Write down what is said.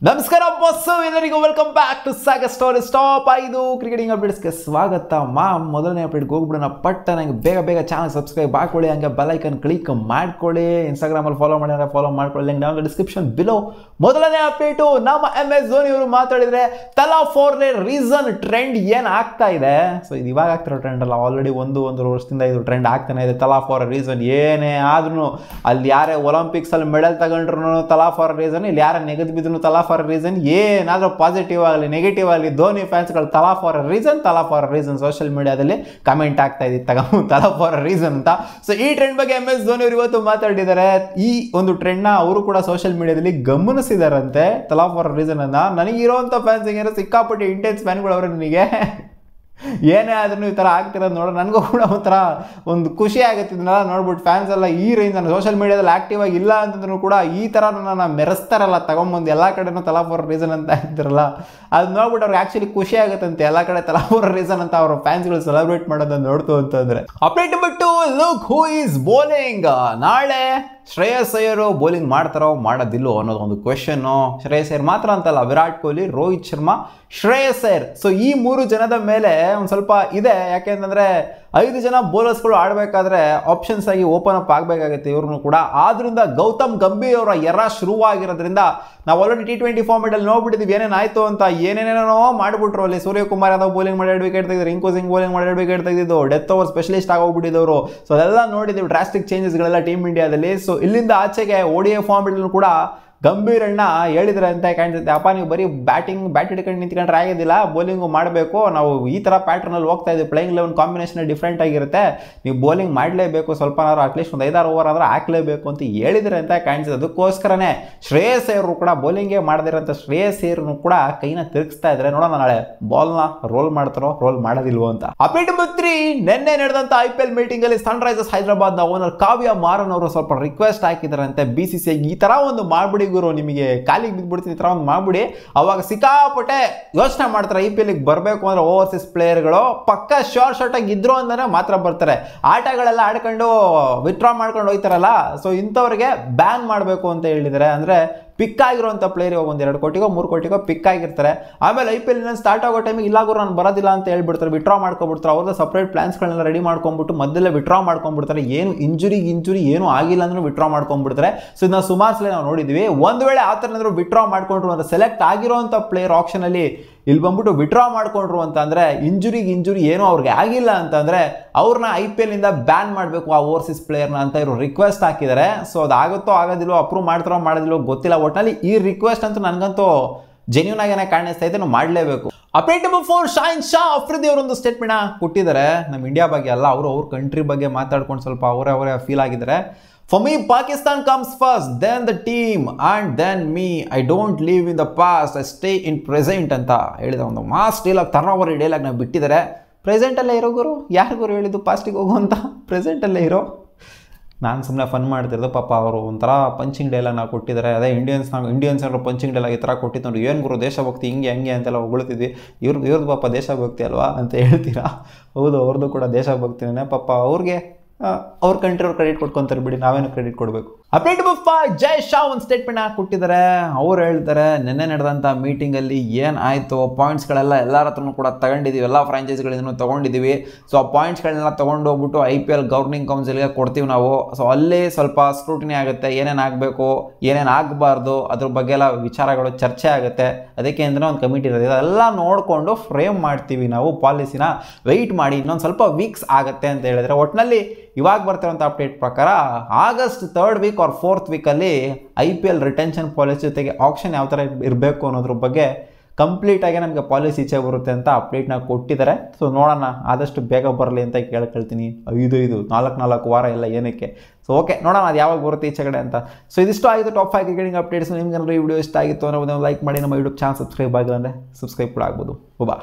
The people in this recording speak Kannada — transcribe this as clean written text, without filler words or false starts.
ನಮಸ್ಕಾರ ಬಸ್ಸು ಎಲ್ಲರಿಗೂ welcome back to saga story stop 5 cricketing ಅಪ್ಡೇಟ್ಸ್ಗೆ ಸ್ವಾಗತ. ಮೊದಲನೇ ಅಪ್ಡೇಟ್ಗೆ ಹೋಗ್ಬಿಡೋಣ. ಪಟ್ಟ ನಂಗೆ ಬೇಗ ಚಾನಲ್ ಸಬ್ಸ್ಕ್ರೈಬ್ ಹಾಕೊಳ್ಳಿ, ಹಂಗೆ ಬೆಲ್ ಐಕನ್ ಕ್ಲಿಕ್ ಮಾಡ್ಕೊಳ್ಳಿ. ಇನ್ಸ್ಟಾಗ್ರಾಮಲ್ಲಿ ಫಾಲೋ ಮಾಡಿದ್ರೆ ಫಾಲೋ ಮಾಡ್ಕೊಳ್ಳಿ, ಲಿಂಕ್ ಡೌನ್ ಡಿಸ್ಕ್ರಿಪ್ಷನ್ ಬಿಲೋ. ಮೊದಲನೇ ಅಪ್ಡೇಟು, ನಮ್ಮ MS ಧೋನಿ ಅವರು ಮಾತಾಡಿದರೆ ತಲಾ ಫಾರ್ ಎ ರೀಸನ್ ಟ್ರೆಂಡ್ ಏನು ಆಗ್ತಾ ಇದೆ. ಸೊ ಇದು ಇವಾಗ ಆಗ್ತಿರೋ ಟ್ರೆಂಡ್ ಅಲ್ಲ, ಆಲ್ರೆಡಿ ಒಂದು ವರ್ಷದಿಂದ ಇದು ಟ್ರೆಂಡ್ ಆಗ್ತಾನೆ ಇದೆ. ತಲಾ ಫಾರ್ ಎ ರೀಸನ್ ಏನೇ ಆದ್ರೂ, ಅಲ್ಲಿ ಯಾರೇ ಒಲಿಂಪಿಕ್ಸಲ್ಲಿ ಮೆಡಲ್ ತಗೊಂಡ್ರು ತಲಾ ಫಾರ್ ಎ ರೀಸನ್, ಇಲ್ಲಿ ಯಾರೇ ನೆಗೆದು ಬಿದ್ರು ತಲಾ ಫಾರ್ ರೀಸನ್. ಏನಾದರೂ ಪಾಸಿಟಿವ್ ಆಗಲಿ ನೆಗೆಟಿವ್ ಆಗಲಿ, ಧೋನಿ ಫ್ಯಾನ್ಸ್ಗಳು ತಲಾ ಫಾರ್ ರೀಸನ್ ಸೋಷಿಯಲ್ ಮೀಡಿಯಾದಲ್ಲಿ ಕಮೆಂಟ್ ಆಗ್ತಾ ಇದ್ದಿತ್ತು ತಲಾ ಫಾರ್ ರೀಸನ್ ಅಂತ. ಸೊ ಈ ಟ್ರೆಂಡ್ ಬಗ್ಗೆ MS ಧೋನಿ ಅವರು ಇವತ್ತು ಮಾತಾಡಿದ್ದಾರೆ. ಈ ಒಂದು ಟ್ರೆಂಡ್ನ ಅವರು ಕೂಡ ಸೋಷಿಯಲ್ ಮೀಡಿಯಾದಲ್ಲಿ ಗಮನಿಸಿದಾರಂತೆ, ತಲಾ ಫಾರ್ ರೀಸನ್ ಅನ್ನ. ನನಗಿರೋಂಥ ಫ್ಯಾನ್ಸ್ ಸಿಕ್ಕಾಪಟ್ಟೆ ಇಂಟೆನ್ಸ್ ಫ್ಯಾನ್ಗಳು ಅವರೇ. ನನಗೆ ಏನೇ ಆದ್ರೂ ಈ ಥರ ಆಗ್ತಿರೋದು ನೋಡೋ ನನಗೂ ಕೂಡ ಒಂಥರ ಒಂದು ಖುಷಿ ಆಗುತ್ತೆ. ಇದನ್ನೆಲ್ಲ ನೋಡ್ಬಿಟ್ಟು ಫ್ಯಾನ್ಸ್ ಎಲ್ಲ ಈ ರೇಂಜ್, ನಾನು ಸೋಷಿಯಲ್ ಮೀಡಿಯಾದಲ್ಲಿ ಆಕ್ಟಿವ್ ಆಗಿ ಇಲ್ಲ ಅಂತಂದ್ರೂ ಕೂಡ ಈ ಥರ ನನ್ನ ಮೆರೆಸ್ತಾರಲ್ಲ, ತಗೊಂಬಂದು ಎಲ್ಲ ಕಡೆನೂ ತಲಾ ಫಾರ್ ರೀಸನ್ ಅಂತ ಹೇಳ್ತಿರಲ್ಲ, ಅದು ನೋಡ್ಬಿಟ್ಟು ಅವ್ರಿಗೆ ಆ್ಯಕ್ಚುಲಿ ಖುಷಿ ಆಗುತ್ತಂತೆ. ಎಲ್ಲ ಕಡೆ ತಲಾ ಫಾರ್ ರೀಸನ್ ಅಂತ ಅವ್ರ ಫ್ಯಾನ್ಸ್ಗಳು ಸೆಲೆಬ್ರೇಟ್ ಮಾಡೋದನ್ನು ನೋಡ್ತು ಅಂತಂದರೆ. ಅಪ್ಡೇಟ್ ಬಿಟ್ಟು ಲುಕ್ ಹೂ ಈಸ್ ಬೌಲಿಂಗ್. ನಾಳೆ ಶ್ರೇಯಸ್ ಅಯ್ಯರು ಬೌಲಿಂಗ್ ಮಾಡ್ತಾರೋ ಮಾಡೋದಿಲ್ಲೋ ಅನ್ನೋದು ಒಂದು ಕ್ವೆಶನ್ನು. ಶ್ರೇಯಸ್ ಅಯ್ಯರ್ ಮಾತ್ರ ಅಂತಲ್ಲ, ವಿರಾಟ್ ಕೊಹ್ಲಿ, ರೋಹಿತ್ ಶರ್ಮಾ, ಶ್ರೇಯಸ್ ಅಯ್ಯರ್. ಸೊ ಈ 3 ಜನದ ಮೇಲೆ ಒಂದು ಸ್ವಲ್ಪ ಇದೆ. ಯಾಕೆಂತಂದರೆ 5 ಜನ ಬೌಲರ್ಸ್ಗಳು ಆಡಬೇಕಾದ್ರೆ ಆಪ್ಷನ್ಸ್ ಆಗಿ ಓಪನ್ ಅಪ್ ಆಗಬೇಕಾಗುತ್ತೆ ಇವ್ರನ್ನೂ ಕೂಡ. ಆದ್ರಿಂದ ಗೌತಮ್ ಗಂಭೀರ್ ಅವರ ಎರ ಶುರುವಾಗಿರೋದ್ರಿಂದ ನಾವು ಆಲ್ರೆಡಿ T20 ಫಾರ್ಮೆಟಲ್ಲಿ ನೋಡ್ಬಿಟ್ಟಿದ್ದೀವಿ ಏನೇನಾಯಿತು ಅಂತ. ಏನೇನೇನೋ ಮಾಡಿಬಿಟ್ರು ಅಲ್ಲಿ. ಸೂರ್ಯಕುಮಾರ್ ಯಾದವ್ ಬೌಲಿಂಗ್ ಮಾಡಿ 2 ವಿಕೆಟ್ ತೆಗೆದು, ರಿಂಕು ಸಿಂಗ್ ಬೌಲಿಂಗ್ ಮಾಡಿ 2 ವಿಕೆಟ್ ತೆಗೆದಿದ್ದು, ಡೆತ್ ಓವರ್ ಸ್ಪೆಷಲಿಸ್ಟ್ ಆಗೋಗ್ಬಿಟ್ಟಿದ್ದವರು. ಸೊ ಅದೆಲ್ಲ ನೋಡಿದ್ದೀವಿ, ಡ್ರಾಸ್ಟಿಕ್ ಚೇಂಜಸ್ಗಳೆಲ್ಲ ಟೀಮ್ ಇಂಡಿಯಾದಲ್ಲಿ. ಸೊ ಇಲ್ಲಿಂದ ಆಚೆಗೆ ODI ಫಾರ್ಮೆಟಲ್ಲೂ ಕೂಡ ಗಂಭೀರಣ್ಣ ಹೇಳಿದ್ರೆ ಅಂತ ಕಾಣಿಸುತ್ತೆ, ಅಪ್ಪ ನೀವು ಬರೀ ಬ್ಯಾಟ್ ಹಿಡ್ಕೊಂಡು ನಿಂತ್ಕೊಂಡ್ರೆ ಆಗೋದಿಲ್ಲ, ಬೌಲಿಂಗು ಮಾಡಬೇಕು. ನಾವು ಈ ಥರ ಪ್ಯಾಟ್ರನಲ್ಲಿ ಹೋಗ್ತಾ ಇದ್ದೀವಿ, ಪ್ಲೇಯಿಂಗ್ 11 ಕಾಂಬಿನೇಷನ್ ಡಿಫ್ರೆಂಟ್ ಆಗಿರುತ್ತೆ, ನೀವು ಬೌಲಿಂಗ್ ಮಾಡಲೇಬೇಕು, ಸ್ವಲ್ಪನಾದ್ರು ಅಟ್ಲೀಸ್ಟ್ ಒಂದು 5-6 ಓವರ್ ಆದರೂ ಹಾಕಲೇಬೇಕು ಅಂತ ಹೇಳಿದ್ರೆ ಅಂತ ಕಾಣಿಸುತ್ತೆ. ಅದಕ್ಕೋಸ್ಕರನೇ ಶ್ರೇಯಸ್ ಅಯ್ಯರು ಕೂಡ ಬೌಲಿಂಗೇ ಮಾಡದಿರೋಂಥ ಶ್ರೇಯಸ್ ಅಯ್ಯರ್ನು ಕೂಡ ಕೈನ ತಿರುಗಿಸ್ತಾ ಇದ್ದಾರೆ. ನೋಡೋಣ ನಾಳೆ ಬಾಲ್ನ ರೋಲ್ ಮಾಡ್ತಾರೋ ರೋಲ್ ಮಾಡೋದಿಲ್ವೋ ಅಂತ. ಅಪ್ಡೇಟ್ ಬಂತ್ರಿ, ನಿನ್ನೆ ನಡೆದಂಥ IPL ಮೀಟಿಂಗಲ್ಲಿ ಸನ್ರೈಸರ್ಸ್ ಹೈದರಾಬಾದ್ನ ಓನರ್ ಕಾವ್ಯ ಮಾರನ್ ಅವರು ಸ್ವಲ್ಪ ರಿಕ್ವೆಸ್ಟ್ ಹಾಕಿದಾರಂತೆ BCCI, ಈ ಥರ ಒಂದು ಮಾಡ್ಬಿಡಿ ಗುರು, ನಿಮಗೆ ಕಾಲಿಗೆ ಬಿದ್ದುಬಿಡ್ತೀನಿ, ಈ ಥರ ಒಂದು ಮಾಡ್ಬಿಡಿ. ಅವಾಗ ಸಿಕ್ಕಾಪಟ್ಟೆ ಯೋಚನೆ ಮಾಡ್ತಾರೆ, IPLಗೆ ಬರಬೇಕು ಅಂದರೆ ಓವರ್ಸೀಸ್ ಪ್ಲೇಯರ್ಗಳು ಪಕ್ಕ ಶಾರ್ಟ್ ಆಗಿ ಇದ್ರು ಅಂದರೆ ಮಾತ್ರ ಬರ್ತಾರೆ. ಆಟಗಳೆಲ್ಲ ಆಡ್ಕೊಂಡು ವಿತ್ಡ್ರಾ ಮಾಡ್ಕೊಂಡು ಹೋಗ್ತಾರಲ್ಲ, ಸೊ ಇಂಥವ್ರಿಗೆ ಬ್ಯಾನ್ ಮಾಡಬೇಕು ಅಂತ ಹೇಳಿದ್ದಾರೆ. ಅಂದರೆ ಪಿಕ್ ಆಗಿರುವಂಥ ಪ್ಲೇಯರ್ ಇವಾಗ 1-2 ಕೋಟಿಗೋ 3 ಕೋಟಿಗೋ ಪಿಕ್ ಆಗಿರ್ತಾರೆ. ಆಮೇಲೆ IPL ಸ್ಟಾರ್ಟ್ ಆಗೋ ಟೈಮಿಗೆ ಇಲ್ಲಾಗೂ ನಾನು ಬರೋದಿಲ್ಲ ಅಂತ ಹೇಳ್ಬಿಡ್ತಾರೆ, ವಿತ್ಡ್ರಾ ಮಾಡ್ಕೊಬಿಡ್ತಾರೆ. ಅವ್ರದ್ದು ಸಪ್ರೇಟ್ ಪ್ಲಾನ್ಸ್ಗಳನ್ನೆಲ್ಲ ರೆಡಿ ಮಾಡ್ಕೊಂಡ್ಬಿಟ್ಟು ಮಧ್ಯದಲ್ಲೇ ವಿತ್ಡ್ರಾ ಮಾಡ್ಕೊಂಡ್ಬಿಡ್ತಾರೆ. ಏನು ಇಂಜುರಿ ಏನೂ ಆಗಿಲ್ಲ ಅಂದ್ರೂ ವಿತ್ಡ್ರಾ ಮಾಡ್ಕೊಂಡ್ಬಿಡ್ತಾರೆ. ಸೊ ಇದನ್ನ ಸುಮಾರು ಸಲ ನಾವು ನೋಡಿದ್ವಿ. ಒಂದು ವೇಳೆ ಆ ಥರ ಏನಾದರೂ ವಿತ್ಡ್ರಾ ಮಾಡ್ಕೊಂಡ್ರು ಅಂದರೆ ಸೆಲೆಕ್ಟ್ ಆಗಿರೋವಂಥ ಪ್ಲೇಯರ್ ಆಪ್ಷನಲ್ಲಿ ಇಲ್ಲಿ ಬಂದ್ಬಿಟ್ಟು ವಿತ್ಡ್ರಾ ಮಾಡ್ಕೊಂಡ್ರು ಅಂತ ಅಂದರೆ ಇಂಜುರಿ ಏನೋ ಅವ್ರಿಗೆ ಆಗಿಲ್ಲ ಅಂತಂದರೆ ಅವ್ರನ್ನ IPLನಿಂದ ಬ್ಯಾನ್ ಮಾಡಬೇಕು ಆ ಓವರ್ಸೀಸ್ ಪ್ಲೇಯರ್ನ ಅಂತ ಇವರು ರಿಕ್ವೆಸ್ಟ್ ಹಾಕಿದ್ದಾರೆ. ಸೊ ಅದಾಗುತ್ತೋ ಆಗೋದಿಲ್ಲೋ, ಅಪ್ರೂವ್ ಮಾಡ್ತಾರೋ ಮಾಡೋದಿಲ್ಲೋ ಗೊತ್ತಿಲ್ಲ. ಒಟ್ಟಿನಲ್ಲಿ ಈ ರಿಕ್ವೆಸ್ಟ್ ಅಂತೂ ನನಗಂತೂ ಜೆನ್ಯೂನ್ ಆಗೇನೆ ಕಾಣಿಸ್ತಾ ಇದೆ, ನಾವು ಮಾಡಲೇಬೇಕು. ಅಪ್ಡೇಟ್ ನಂಬರ್ 4, ಶಾಹಿನ್ ಶಾ ಅಫ್ರಿದಿ ಅವರೊಂದು ಸ್ಟೇಟ್ಮೆಂಟ್ನ ಕೊಟ್ಟಿದ್ದಾರೆ. ನಮ್ಮ ಇಂಡಿಯಾ ಬಗ್ಗೆ ಅಲ್ಲ, ಅವ್ರ ಕಂಟ್ರಿ ಬಗ್ಗೆ ಮಾತಾಡ್ಕೊಂಡು ಸ್ವಲ್ಪ ಅವರೇ ಫೀಲ್ ಆಗಿದ್ದಾರೆ. For me, Pakistan comes first, then the team, and then me. I don't live in the past, I stay in present ಅಂತ ಹೇಳಿದ ಒಂದು ಮಾಸ್ ಡೈಲಾಗ್, ತರಾವರಿ ಡೈಲಾಗ್ನ ಬಿಟ್ಟಿದ್ದಾರೆ. ಪ್ರೆಸೆಂಟಲ್ಲೇ ಇರೋ ಗುರು, ಯಾರು ಗುರು ಹೇಳಿದ್ದು ಪಾಸ್ಟಿಗೆ ಹೋಗು ಅಂತ? ಪ್ರೆಸೆಂಟಲ್ಲೇ ಇರೋ. ನಾನು ಸುಮ್ಮನೆ ಫನ್ ಮಾಡ್ತಿರೋದು. ಪಾಪ ಅವರು ಒಂಥರ ಪಂಚಿಂಗ್ ಡೈಲಾಗ್ ನಾವು ಕೊಟ್ಟಿದ್ದಾರೆ. ಅದೇ ಇಂಡಿಯನ್ಸ್ ಅವರು ಪಂಚಿಂಗ್ ಡೈಲಾಗ್ ಈ ಥರ ಕೊಟ್ಟಿದ್ದು ನೋಡಿ, ಏನು ಗುರು ದೇಶಭಕ್ತಿ ಹಂಗೆ ಅಂತೆಲ್ಲ ಹೊಗಳ್ತಿದ್ವಿ. ಇವ್ರದ್ದು ಪಾಪ ದೇಶಭಕ್ತಿ ಅಲ್ವಾ ಅಂತ ಹೇಳ್ತೀರಾ? ಹೌದು, ಅವ್ರದ್ದು ಕೂಡ ದೇಶಭಕ್ತಿನೇ. ಪಾಪ ಅವ್ರ ಕಂಟ್ರಿ ಅವ್ರು ಕ್ರೆಡಿಟ್ ಕೊಟ್ಕೊಂತಾರೆ ಬಿಡಿ, ನಾವೇನು ಕ್ರೆಡಿಟ್ ಕೊಡಬೇಕು. ಅಪ್ಡೇಟ್ ಬಪ್ಪ, ಜೈ ಶಾ ಒಂದು ಸ್ಟೇಟ್ಮೆಂಟ್ ಕೊಟ್ಟಿದ್ದಾರೆ. ಅವ್ರು ಹೇಳ್ತಾರೆ, ನಿನ್ನೆ ನಡೆದಂಥ ಮೀಟಿಂಗಲ್ಲಿ ಏನಾಯಿತು, ಪಾಯಿಂಟ್ಸ್ಗಳೆಲ್ಲ ಎಲ್ಲರ ಹತ್ರನೂ ಕೂಡ ತಗೊಂಡಿದ್ದೀವಿ, ಎಲ್ಲ ಫ್ರಾಂಚೈಸಿಗಳಿಂದನೂ ತೊಗೊಂಡಿದ್ದೀವಿ. ಸೊ ಆ ಪಾಯಿಂಟ್ಸ್ಗಳನ್ನೆಲ್ಲ ತೊಗೊಂಡು ಹೋಗ್ಬಿಟ್ಟು IPL ಗವರ್ನಿಂಗ್ ಕೌನ್ಸಿಲ್ಗೆ ಕೊಡ್ತೀವಿ ನಾವು. ಸೊ ಅಲ್ಲಿ ಸ್ವಲ್ಪ ಸ್ಕ್ರೂಟಿನಿ ಆಗುತ್ತೆ, ಏನೇನು ಆಗಬೇಕು ಏನೇನು ಆಗಬಾರ್ದು ಅದ್ರ ಬಗ್ಗೆ ಎಲ್ಲ ವಿಚಾರಗಳು ಚರ್ಚೆ ಆಗುತ್ತೆ. ಅದಕ್ಕೆ ಅಂದರೆ ಒಂದು ಕಮಿಟಿ ಇರೋದು, ಅದೆಲ್ಲ ನೋಡಿಕೊಂಡು ಫ್ರೇಮ್ ಮಾಡ್ತೀವಿ ನಾವು ಪಾಲಿಸಿನ, ವೆಯ್ಟ್ ಮಾಡಿ ಇನ್ನೊಂದು ಸ್ವಲ್ಪ ವೀಕ್ಸ್ ಆಗುತ್ತೆ ಅಂತ ಹೇಳಿದ್ರೆ. ಒಟ್ಟಿನಲ್ಲಿ ಇವಾಗ ಬರ್ತಿರೋಂಥ ಅಪ್ಡೇಟ್ ಪ್ರಕಾರ August 3rd week or 4th ವೀಕಲ್ಲಿ IPL ರಿಟೆನ್ಷನ್ ಪಾಲಿಸಿ ಜೊತೆಗೆ ಆಕ್ಷನ್ ಯಾವ ಥರ ಇರಬೇಕು ಅನ್ನೋದ್ರ ಬಗ್ಗೆ ಕಂಪ್ಲೀಟಾಗಿ ನಮಗೆ ಪಾಲಿಸಿ ಈಚೆ ಬರುತ್ತೆ ಅಂತ ಅಪ್ಡೇಟ್ನ ಕೊಟ್ಟಿದ್ದಾರೆ. ಸೊ ನೋಡೋಣ, ಆದಷ್ಟು ಬೇಗ ಬರಲಿ ಅಂತ ಕೇಳ್ಕೊಳ್ತೀನಿ. 4 ವಾರ ಎಲ್ಲ ಏನಕ್ಕೆ. ಸೊ ಓಕೆ, ನೋಡೋಣ ಅದು ಯಾವಾಗ ಬರುತ್ತೆ ಈಚೆ ಕಡೆ ಅಂತ. ಸೊ ಇದಿಷ್ಟು ಆಗಿತ್ತು ಟಾಪ್ 5 ಕ್ರಿಕೆಟಿಂಗ್ ಅಪ್ಡೇಟ್ಸ್. ನಿಮ್ಗೆ ಏನಾದರೂ ಈ ವಿಡಿಯೋ ಇಷ್ಟ ಆಗಿತ್ತು ಅನ್ನೋದು ಲೈಕ್ ಮಾಡಿ, ನಮ್ಮ ಯೂಟ್ಯೂಬ್ ಚಾನಲ್ ಸಬ್ಸ್ಕ್ರೈಬ್ ಆಗಿಲ್ಲ ಅಂದರೆ ಸಬ್ಸ್ಕ್ರೈಬ್ ಕೂಡ ಆಗ್ಬೋದು. ಬಾ.